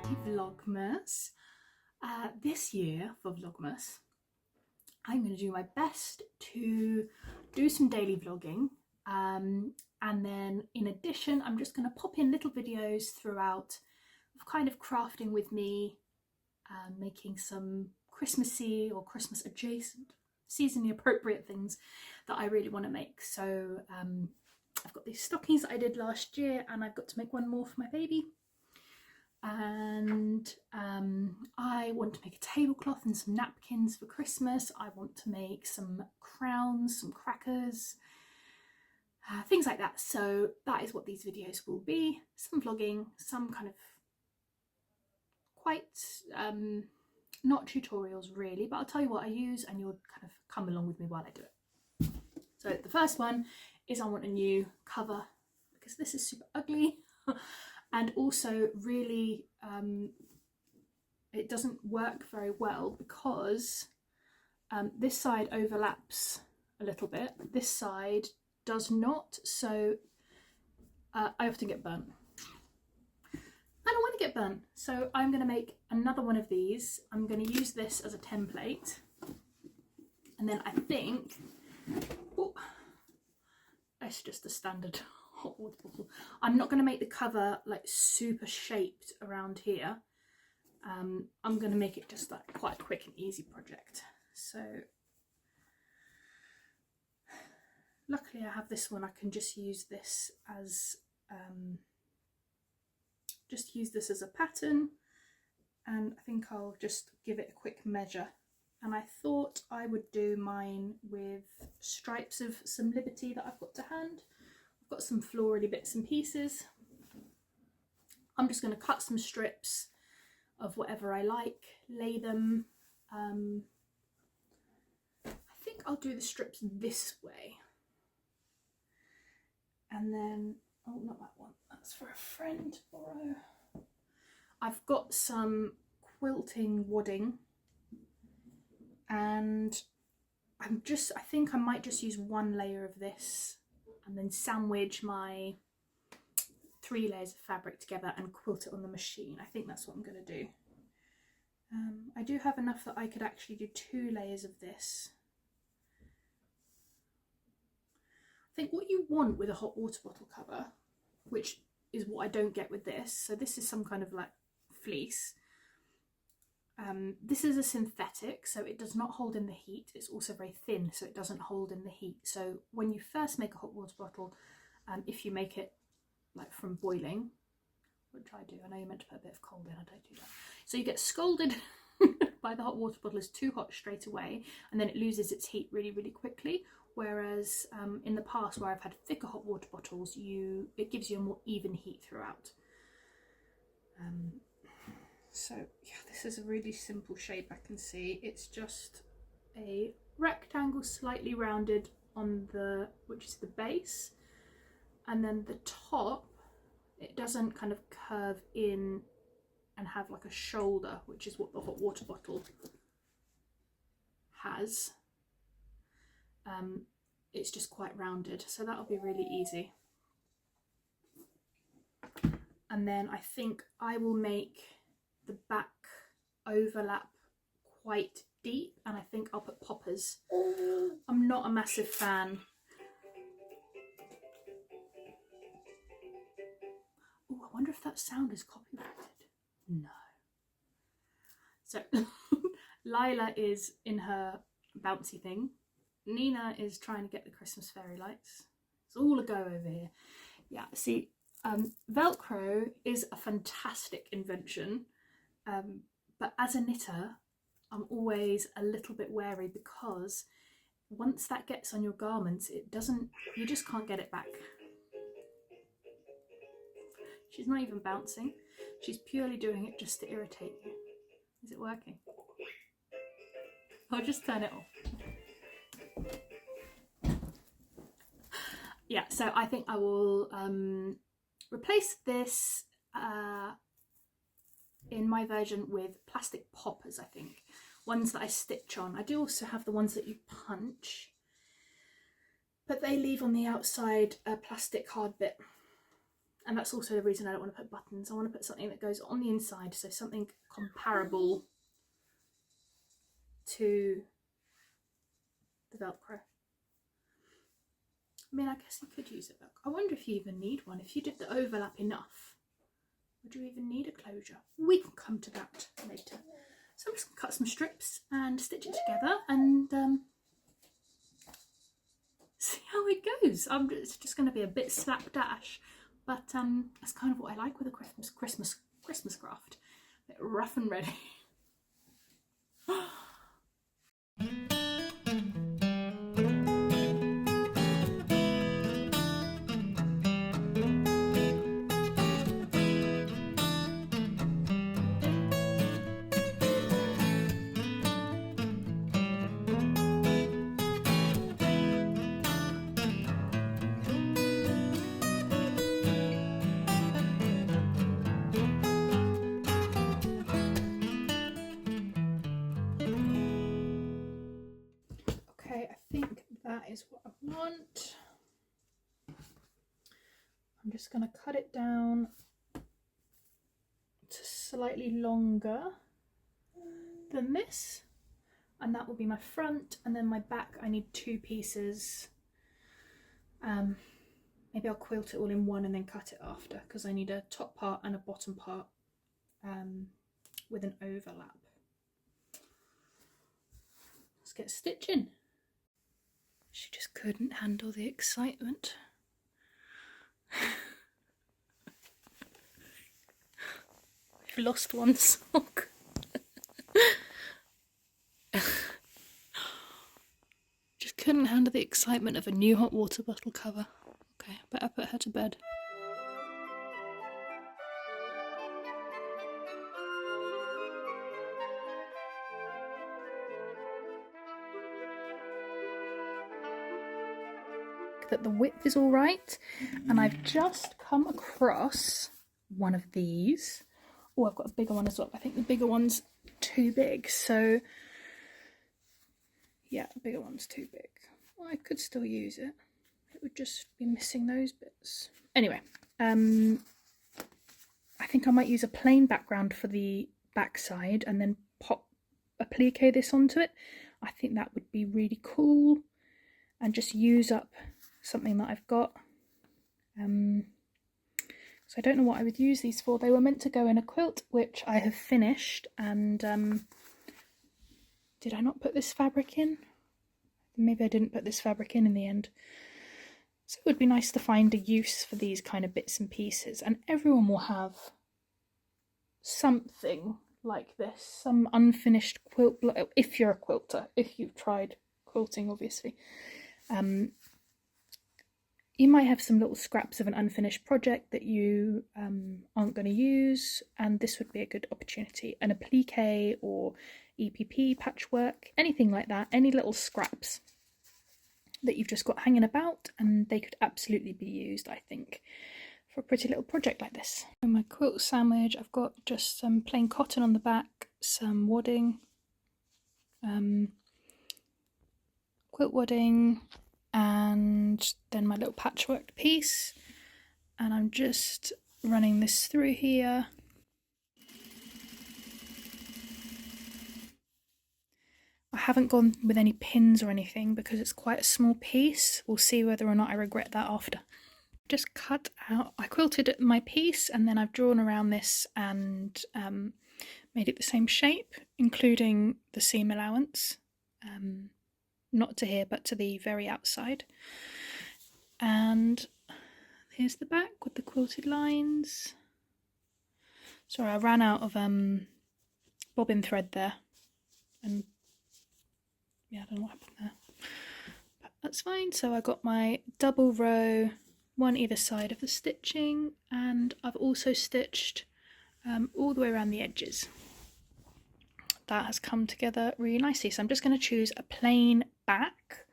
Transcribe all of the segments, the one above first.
happy Vlogmas. This year for Vlogmas, I'm going to do my best to do some daily vlogging, and then in addition I'm just going to pop in little videos throughout of kind of crafting with me, making some Christmassy or Christmas adjacent, seasonally appropriate things that I really want to make. So I've got these stockings that I did last year, and I've got to make one more for my baby. And I want to make a tablecloth and some napkins for Christmas. I want to make some crowns, some crackers, things like that. So that is what these videos will be. Some vlogging, some kind of quite not tutorials really, but I'll tell you what I use and you'll kind of come along with me while I do it. So the first one is I want a new cover because this is super ugly. And also really it doesn't work very well because this side overlaps a little bit, this side does not, so I often get burnt. I don't want to get burnt, so I'm going to make another one of these. I'm going to use this as a template, and then I think, oh, it's just a standard hot water bottle. I'm not going to make the cover like super shaped around here. I'm going to make it just like quite a quick and easy project. So luckily I have this one. I can just use this as a pattern, and I think I'll just give it a quick measure. And I thought I would do mine with stripes of some Liberty that I've got to hand. Got some florally bits and pieces. I'm just going to cut some strips of whatever I like, lay them. I think I'll do the strips this way, and then, oh, not that one, that's for a friend to borrow. I've got some quilting wadding, and I think I might just use one layer of this and then sandwich my 3 layers of fabric together and quilt it on the machine. I think that's what I'm going to do. I do have enough that I could actually do 2 layers of this. I think what you want with a hot water bottle cover, which is what I don't get with this, so this is some kind of like fleece. This is a synthetic, so it does not hold in the heat. It's also very thin, so it doesn't hold in the heat. So when you first make a hot water bottle, if you make it like from boiling, which I do, I know you're meant to put a bit of cold in, I don't do that. So you get scolded by the hot water bottle as too hot straight away, and then it loses its heat really, really quickly. Whereas in the past, where I've had thicker hot water bottles, it gives you a more even heat throughout. So yeah, this is a really simple shape. I can see it's just a rectangle slightly rounded on which is the base, and then the top, it doesn't kind of curve in and have like a shoulder, which is what the hot water bottle has. It's just quite rounded, so that'll be really easy. And then I think I will make the back overlap quite deep, and I think I'll put poppers. I'm not a massive fan. Oh, I wonder if that sound is copyrighted. No. So Lila is in her bouncy thing. Nina is trying to get the Christmas fairy lights. It's all a go over here. Yeah, see, Velcro is a fantastic invention. But as a knitter, I'm always a little bit wary, because once that gets on your garments, you just can't get it back. She's not even bouncing. She's purely doing it just to irritate you. Is it working? I'll just turn it off. Yeah, so I think I will replace this in my version with plastic poppers, I think. Ones that I stitch on. I do also have the ones that you punch, but they leave on the outside a plastic hard bit. And that's also the reason I don't want to put buttons. I want to put something that goes on the inside, so something comparable to the Velcro. I mean, I guess you could use it. I wonder if you even need one. If you did the overlap enough, would you even need a closure? We can come to that later. So I'm just going to cut some strips and stitch it together and see how it goes. It's just going to be a bit slapdash, but that's kind of what I like with a Christmas craft. A bit rough and ready. Okay, I think that is what I want. I'm just going to cut it down to slightly longer than this, and that will be my front, and then my back I need 2 pieces. Maybe I'll quilt it all in one and then cut it after, because I need a top part and a bottom part with an overlap. Let's get stitching. She just couldn't handle the excitement. I've lost one sock. Just couldn't handle the excitement of a new hot water bottle cover. Okay, better put her to bed. That the width is all right, and I've just come across one of these. Oh, I've got a bigger one as well. I think the bigger one's too big, so yeah, the bigger one's too big. Well, I could still use it. It would just be missing those bits. Anyway, I think I might use a plain background for the back side and then pop applique this onto it. I think that would be really cool, and just use up something that I've got. So I don't know what I would use these for. They were meant to go in a quilt, which I have finished, and did I not put this fabric in? Maybe I didn't put this fabric in the end. So it would be nice to find a use for these kind of bits and pieces, and everyone will have something like this, some unfinished quilt, if you're a quilter, if you've tried quilting, obviously. You might have some little scraps of an unfinished project that you aren't going to use, and this would be a good opportunity. An applique or EPP patchwork, anything like that, any little scraps that you've just got hanging about, and they could absolutely be used, I think, for a pretty little project like this. In my quilt sandwich, I've got just some plain cotton on the back, some wadding, quilt wadding, and then my little patchwork piece, and I'm just running this through here. I haven't gone with any pins or anything because it's quite a small piece. We'll see whether or not I regret that after. Just cut out, I quilted my piece, and then I've drawn around this and made it the same shape, including the seam allowance. Not to here, but to the very outside. And here's the back with the quilted lines. Sorry, I ran out of bobbin thread there, and yeah, I don't know what happened there, but that's fine. So I got my double row, one either side of the stitching, and I've also stitched all the way around the edges. That has come together really nicely. So I'm just going to choose a plain back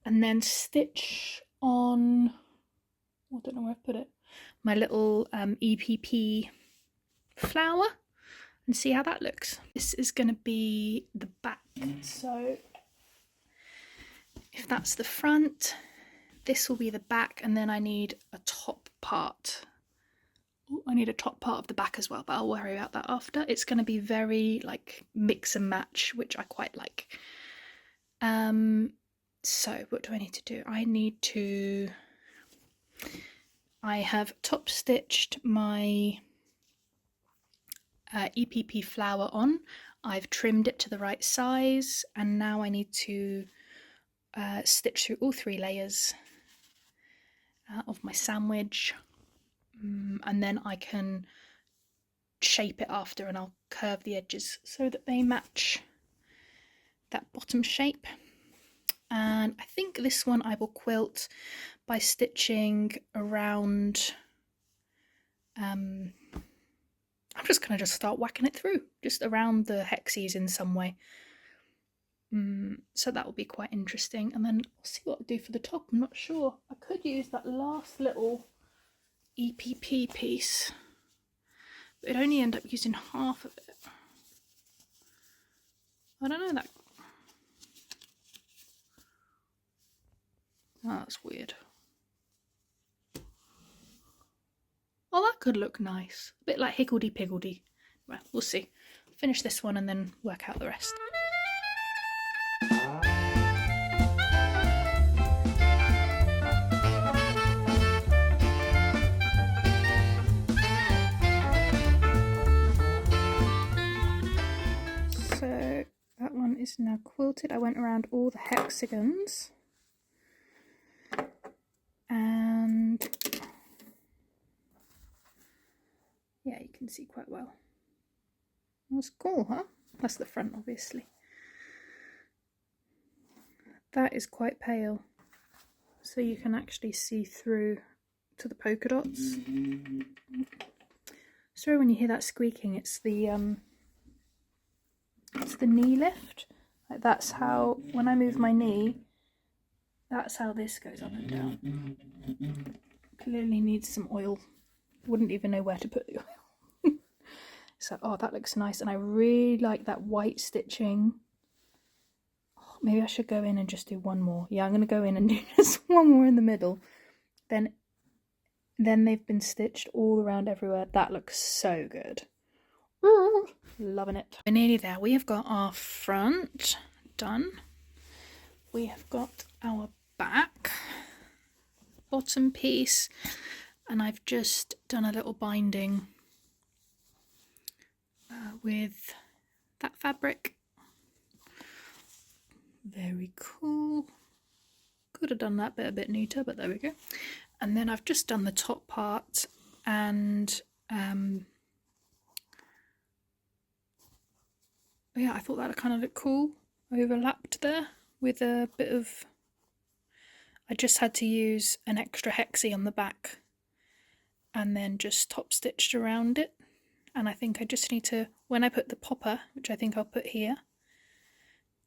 and then stitch on, I don't know where I've put it, my little EPP flower, and see how that looks. This is going to be the back. So if that's the front, this will be the back, and then I need a top part Ooh, I need a top part of the back as well, but I'll worry about that after. It's going to be very like mix and match, which I quite like. So what do I need to do? I have top stitched my EPP flower on. I've trimmed it to the right size, and now I need to stitch through all 3 layers of my sandwich, and then I can shape it after, and I'll curve the edges so that they match that bottom shape. And I think this one I will quilt by stitching around, I'm just going to start whacking it through, just around the hexies in some way. So that will be quite interesting. And then I'll see what I'll do for the top. I'm not sure. I could use that last little EPP piece, but I'd only end up using half of it. I don't know that. Oh, that's weird. Oh, that could look nice. A bit like higgledy-piggledy. Well, we'll see. I'll finish this one and then work out the rest. So that one is now quilted. I went around all the hexagons. And yeah, you can see quite well. That's cool, huh? That's the front, obviously. That is quite pale, so you can actually see through to the polka dots. Sorry when you hear that squeaking, it's the knee lift. Like that's how, when I move my knee, that's how this goes up and down. Clearly needs some oil. Wouldn't even know where to put the oil. So, oh, that looks nice, and I really like that white stitching. Oh, maybe I should go in and just do one more. Yeah, I'm going to go in and do just one more in the middle. Then they've been stitched all around everywhere. That looks so good. Loving it. We're nearly there. We have got our front done. We have got our back, bottom piece, and I've just done a little binding with that fabric. Very cool. Could have done that bit a bit neater, but there we go. And then I've just done the top part, and yeah, I thought that kind of looked cool, overlapped there with a bit of, I just had to use an extra hexie on the back and then just top stitched around it. And I think I just need to, when I put the popper, which I think I'll put here,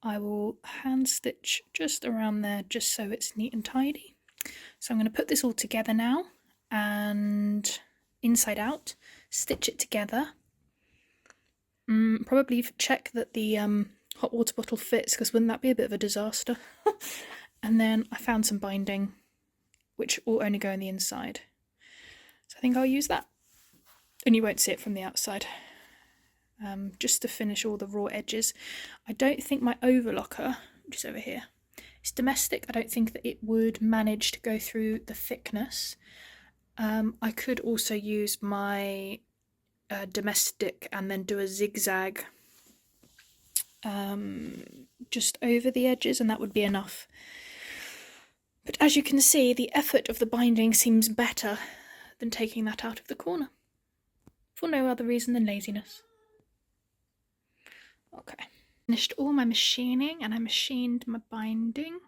I will hand stitch just around there just so it's neat and tidy. So I'm going to put this all together now, and inside out, stitch it together. Probably check that the hot water bottle fits, because wouldn't that be a bit of a disaster? And then I found some binding, which will only go in the inside. So I think I'll use that. And you won't see it from the outside. Just to finish all the raw edges. I don't think my overlocker, which is over here, it's domestic. I don't think that it would manage to go through the thickness. I could also use my domestic and then do a zigzag just over the edges, and that would be enough. But as you can see, the effort of the binding seems better than taking that out of the corner, for no other reason than laziness. Okay, finished all my machining, and I machined my binding.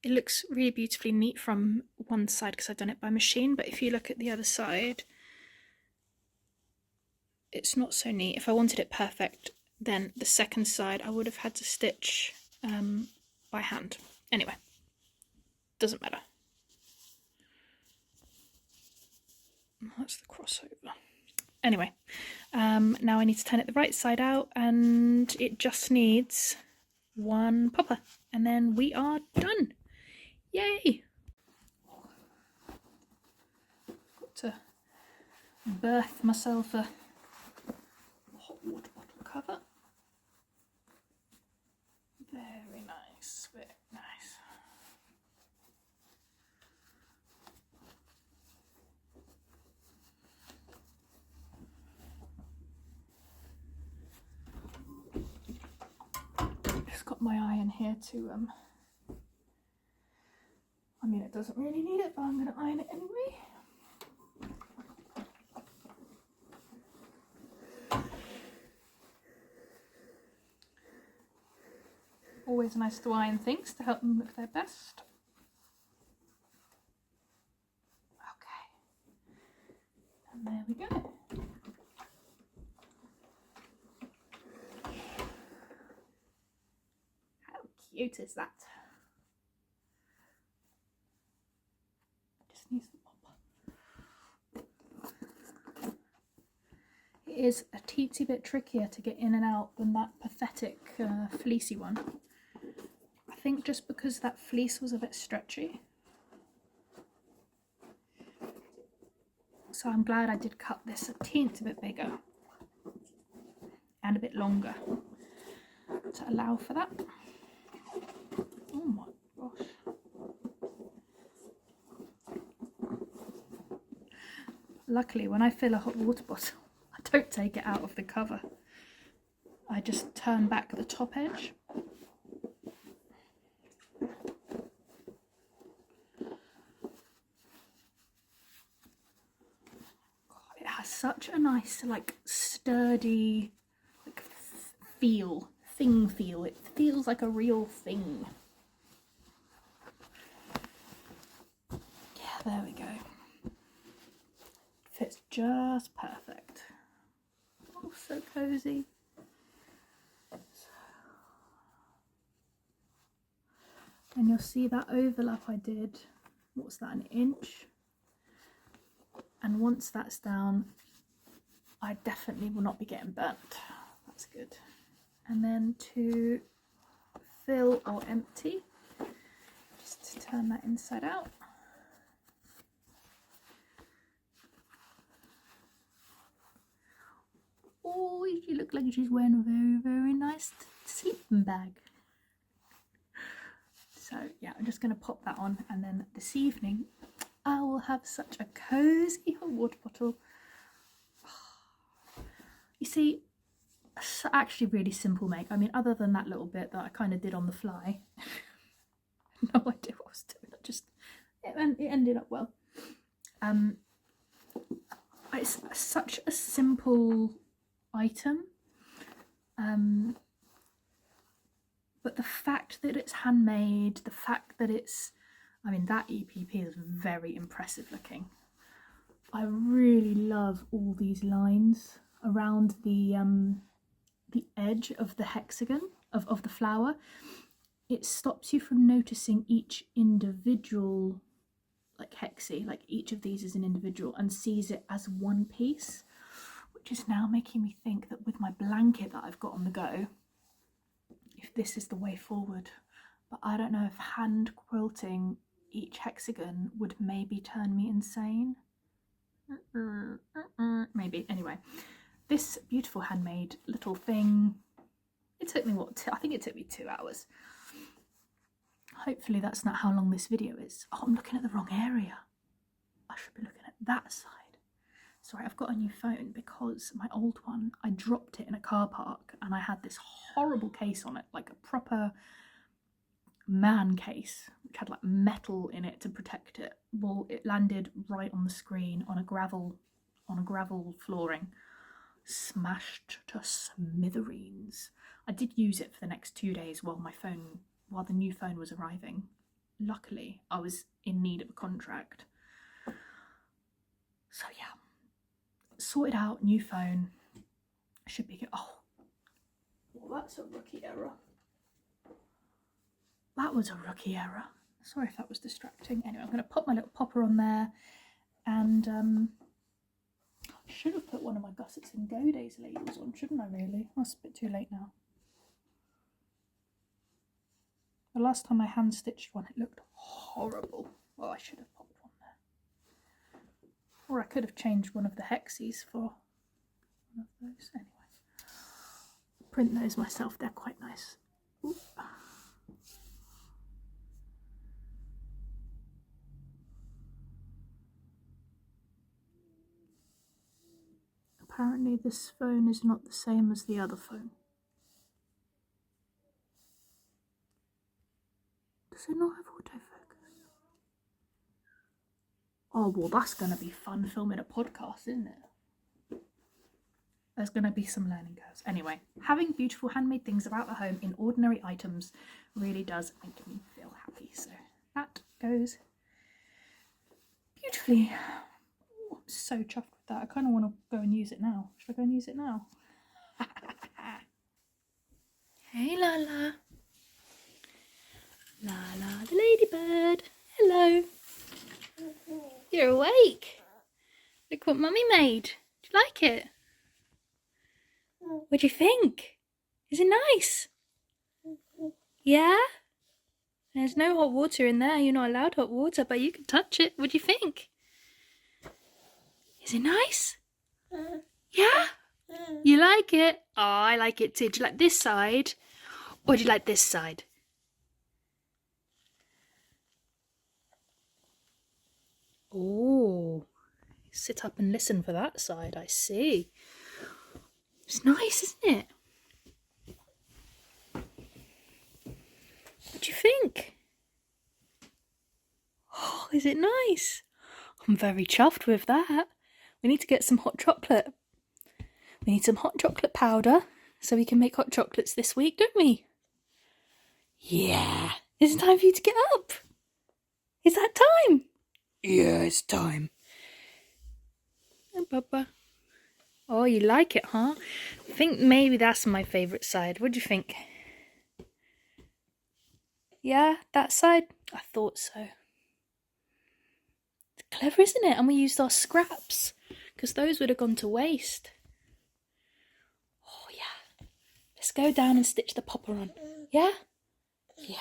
It looks really beautifully neat from one side because I've done it by machine, but if you look at the other side, it's not so neat. If I wanted it perfect, then the second side I would have had to stitch by hand. Anyway, doesn't matter. That's the crossover. Anyway, now I need to turn it the right side out, and it just needs one popper, and then we are done. Yay! Got to birth myself a hot water bottle cover. Very nice, very nice. Just got my iron here to I mean, it doesn't really need it, but I'm going to iron it anyway. Always nice to iron things to help them look their best. Okay, and there we go. How cute is that? Just needs the mop. It is a teensy bit trickier to get in and out than that pathetic fleecy one. I think just because that fleece was a bit stretchy. So I'm glad I did cut this a teensy bit bigger and a bit longer to allow for that. Oh my gosh. Luckily, when I fill a hot water bottle, I don't take it out of the cover. I just turn back the top edge. It has such a nice, like, sturdy, like, feel. It feels like a real thing. Yeah, there we go. Fits just perfect. Oh, so cozy. And you'll see that overlap I did. What's that, an inch? And once that's down, I definitely will not be getting burnt. That's good. And then to fill or empty, just turn that inside out. Oh, she looks like she's wearing a very, very nice sleeping bag. So yeah, I'm just going to pop that on, and then this evening I will have such a cozy hot water bottle. You see, it's actually really simple make. I mean, other than that little bit that I kind of did on the fly. No idea what I was doing. It ended up well. It's such a simple item, but the fact that it's handmade, the fact that it's, I mean, that EPP is very impressive looking. I really love all these lines around the edge of the hexagon of the flower. It stops you from noticing each individual, like, hexie, like each of these is an individual, and sees it as one piece, which is now making me think that with my blanket that I've got on the go, if this is the way forward. But I don't know if hand quilting each hexagon would maybe turn me insane. Maybe. Anyway, this beautiful handmade little thing, it took me I think it took me 2 hours. Hopefully that's not how long this video is. Oh, I'm looking at the wrong area. I should be looking at that side. Sorry, I've got a new phone because my old one, I dropped it in a car park and I had this horrible case on it, like a proper man case, which had like metal in it to protect it. Well, it landed right on the screen on a gravel flooring, smashed to smithereens. I did use it for the next 2 days while the new phone was arriving. Luckily, I was in need of a contract. So yeah, sorted out, new phone. Should be good. Oh, well, that's a rookie error. That was a rookie error. Sorry if that was distracting. Anyway, I'm going to pop my little popper on there, and I should have put one of my Gussets and Go Days labels on, shouldn't I really? That's a bit too late now. The last time I hand stitched one, it looked horrible. Well, I should have popped one there. Or I could have changed one of the hexes for one of those. Anyway, print those myself, they're quite nice. Ooh. Apparently this phone is not the same as the other phone. Does it not have autofocus? Oh, well, that's going to be fun filming a podcast, isn't it? There's going to be some learning curves. Anyway, having beautiful handmade things about the home in ordinary items really does make me feel happy. So that goes beautifully. Oh, I'm so chuffed with that. I kind of want to go and use it now. Should I go and use it now? Hey, Lala. Lala, the ladybird. Hello. You're awake. Look what Mummy made. Do you like it? What do you think? Is it nice? Yeah? There's no hot water in there. You're not allowed hot water, but you can touch it. What do you think? Is it nice? Yeah? You like it? Oh, I like it too. Do you like this side? Or do you like this side? Oh, sit up and listen for that side. I see. It's nice, isn't it? What do you think? Oh, is it nice? I'm very chuffed with that. We need to get some hot chocolate. We need some hot chocolate powder so we can make hot chocolates this week, don't we? Yeah. Is it time for you to get up? Is that time? Yeah, it's time. Oh, Bubba. Oh, you like it, huh? I think maybe that's my favourite side. What do you think? Yeah, that side? I thought so. It's clever, isn't it? And we used our scraps because those would have gone to waste. Oh, yeah. Let's go down and stitch the popper on. Yeah? Yeah.